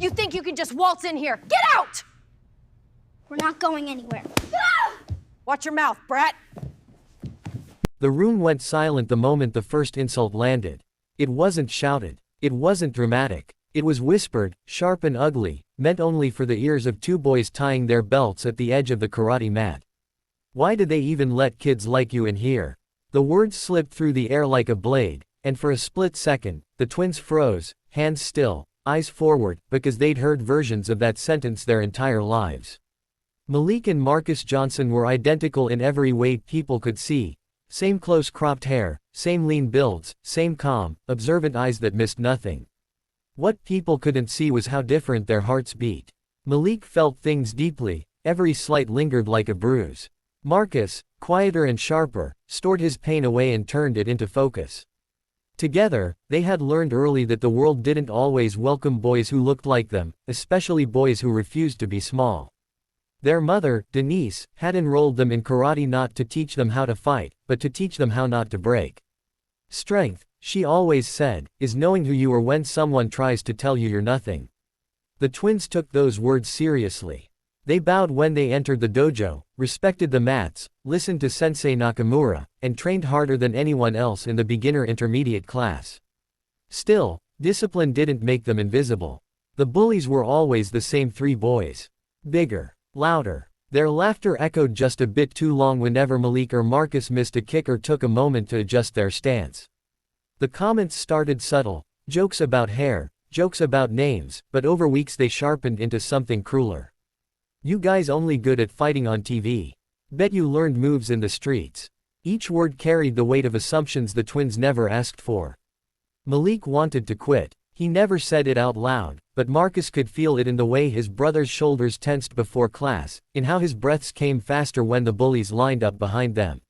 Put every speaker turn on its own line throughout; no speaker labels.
You think you can just waltz in here? Get out!
We're not going anywhere.
Watch your mouth, brat.
The room went silent the moment the first insult landed. It wasn't shouted. It wasn't dramatic. It was whispered, sharp and ugly, meant only for the ears of two boys tying their belts at the edge of the karate mat. Why did they even let kids like you in here? The words slipped through the air like a blade, and for a split second, the twins froze, hands still, eyes forward, because they'd heard versions of that sentence their entire lives. Malik and Marcus Johnson were identical in every way people could see. Same close-cropped hair, same lean builds, same calm, observant eyes that missed nothing. What people couldn't see was how different their hearts beat. Malik felt things deeply, every slight lingered like a bruise. Marcus, quieter and sharper, stored his pain away and turned it into focus. Together, they had learned early that the world didn't always welcome boys who looked like them, especially boys who refused to be small. Their mother, Denise, had enrolled them in karate not to teach them how to fight, but to teach them how not to break. Strength, she always said, is knowing who you are when someone tries to tell you you're nothing. The twins took those words seriously. They bowed when they entered the dojo, respected the mats, listened to Sensei Nakamura, and trained harder than anyone else in the beginner-intermediate class. Still, discipline didn't make them invisible. The bullies were always the same three boys. Bigger. Louder. Their laughter echoed just a bit too long whenever Malik or Marcus missed a kick or took a moment to adjust their stance. The comments started subtle, jokes about hair, jokes about names, but over weeks they sharpened into something crueler. You guys only good at fighting on TV. Bet you learned moves in the streets. Each word carried the weight of assumptions the twins never asked for. Malik wanted to quit. He never said it out loud, but Marcus could feel it in the way his brother's shoulders tensed before class, in how his breaths came faster when the bullies lined up behind them.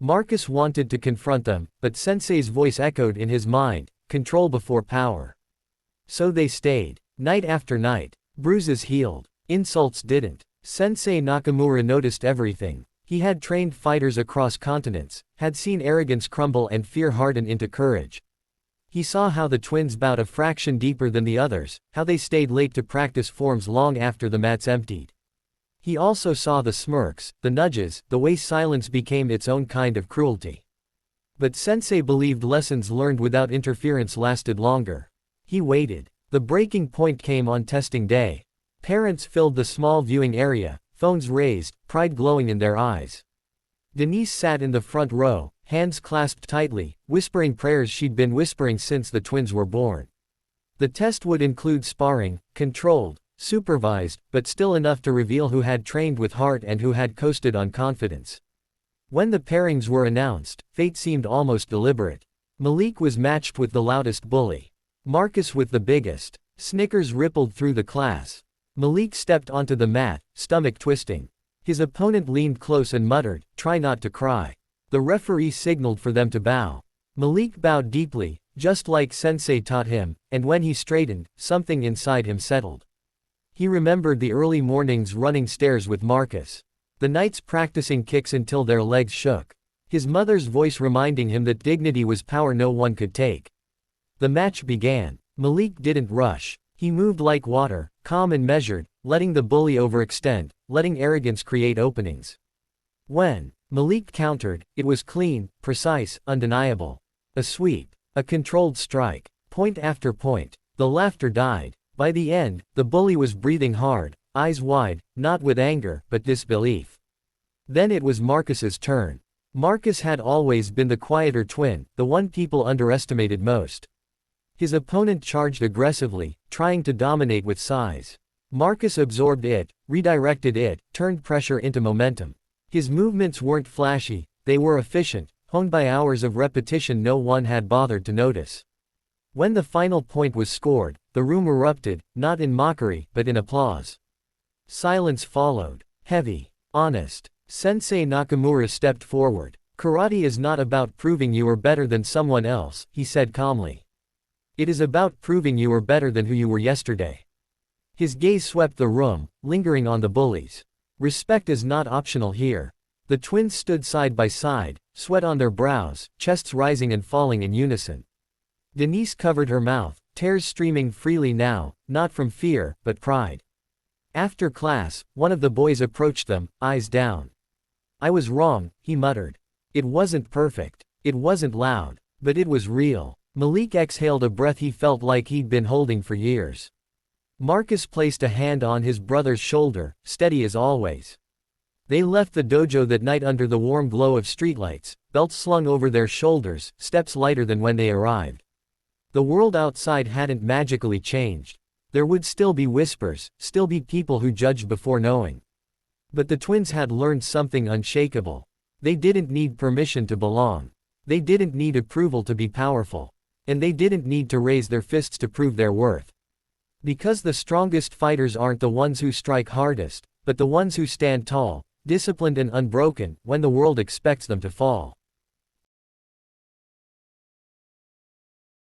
Marcus wanted to confront them, but Sensei's voice echoed in his mind, control before power. So they stayed. Night after night. Bruises healed. Insults didn't. Sensei Nakamura noticed everything. He had trained fighters across continents, had seen arrogance crumble and fear harden into courage. He saw how the twins bowed a fraction deeper than the others, how they stayed late to practice forms long after the mats emptied. He also saw the smirks, the nudges, the way silence became its own kind of cruelty. But Sensei believed lessons learned without interference lasted longer. He waited. The breaking point came on testing day. Parents filled the small viewing area, phones raised, pride glowing in their eyes. Denise sat in the front row, hands clasped tightly, whispering prayers she'd been whispering since the twins were born. The test would include sparring, controlled, supervised, but still enough to reveal who had trained with heart and who had coasted on confidence. When the pairings were announced, fate seemed almost deliberate. Malik was matched with the loudest bully. Marcus with the biggest. Snickers rippled through the class. Malik stepped onto the mat, stomach twisting. His opponent leaned close and muttered, "Try not to cry." The referee signaled for them to bow. Malik bowed deeply, just like Sensei taught him, and when he straightened, something inside him settled. He remembered the early mornings running stairs with Marcus. The nights practicing kicks until their legs shook. His mother's voice reminding him that dignity was power no one could take. The match began. Malik didn't rush. He moved like water, calm and measured, letting the bully overextend, letting arrogance create openings. When Malik countered, it was clean, precise, undeniable. A sweep. A controlled strike. Point after point. The laughter died. By the end, the bully was breathing hard, eyes wide, not with anger, but disbelief. Then it was Marcus's turn. Marcus had always been the quieter twin, the one people underestimated most. His opponent charged aggressively, trying to dominate with size. Marcus absorbed it, redirected it, turned pressure into momentum. His movements weren't flashy, they were efficient, honed by hours of repetition no one had bothered to notice. When the final point was scored, the room erupted, not in mockery, but in applause. Silence followed. Heavy. Honest. Sensei Nakamura stepped forward. Karate is not about proving you are better than someone else, he said calmly. It is about proving you are better than who you were yesterday. His gaze swept the room, lingering on the bullies. Respect is not optional here. The twins stood side by side, sweat on their brows, chests rising and falling in unison. Denise covered her mouth, tears streaming freely now, not from fear, but pride. After class, one of the boys approached them, eyes down. "I was wrong," he muttered. "It wasn't perfect. It wasn't loud. But it was real." Malik exhaled a breath he felt like he'd been holding for years. Marcus placed a hand on his brother's shoulder, steady as always. They left the dojo that night under the warm glow of streetlights, belts slung over their shoulders, steps lighter than when they arrived. The world outside hadn't magically changed. There would still be whispers, still be people who judged before knowing. But the twins had learned something unshakable. They didn't need permission to belong. They didn't need approval to be powerful. And they didn't need to raise their fists to prove their worth. Because the strongest fighters aren't the ones who strike hardest, but the ones who stand tall, disciplined and unbroken, when the world expects them to fall.